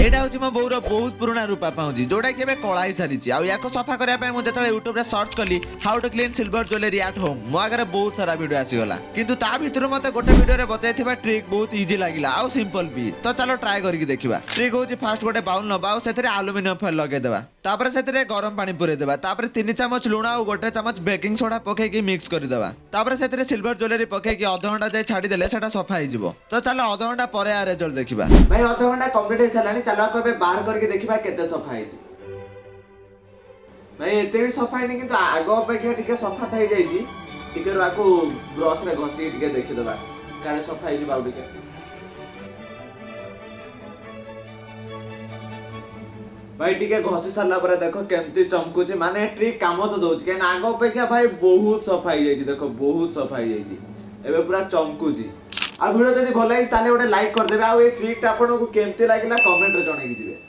एटा हूँ मो बोर बहुत पुराना रूपा पाऊँगी जोटा कि कला ही सारी या सफा करने मुझे यूट्यूब रे सर्च कली how to clean silver jewellery at home मो आगे बहुत सारा वीडियो आसीगला किंतु ता भितर मते गोटे वीडियो रे बताइथिबा ट्रिक बहुत इजी लागिला आउ सिंपल भी तो चलो ट्राई करके देखिबा। ट्रिक होची फास्ट गोटे बाउल नबा और सेथरे एल्युमिनियम फॉइल लगे देबा तापर सेथरे गरम पानी पुरे देबा तापर 3 चम्मच लूण और गोटे चम्मच बेकिंग सोडा पके की मिक्स कर देबा तापर सेथरे सिल्वर ज्वेलरी पके की आधा घंटा जाय छाडी देले सेटा सफा हो जिवो। तो चलो आधा घंटा परे आ रिजल्ट देखिबा। भाई आधा घंटा कंप्लीट हो सालानी चलो को बे बाहर करके देखिबा केते सफा है। भाई एते भी सफा नहीं किंतु आगो अपेक्षा टिके सफा થઈ जाईजी टिके राको ब्रश रे घसी टिके देखि देबा काले सफा है बाउ टिके। भाई टिके घसी साला पर देखो केमती चमकुचे माने ट्रिक काम तो दोछ के आगो अपेक्षा भाई बहुत सफा है जाईजी देखो बहुत सफा है जाईजी एबे पूरा चमकुची। आ वीडियो जदी भल लागिस ताले ओटे लाइक कर देबे आ ए ट्रिक ता आपन को केमती लागिला कमेंट रे जणाई दिबे।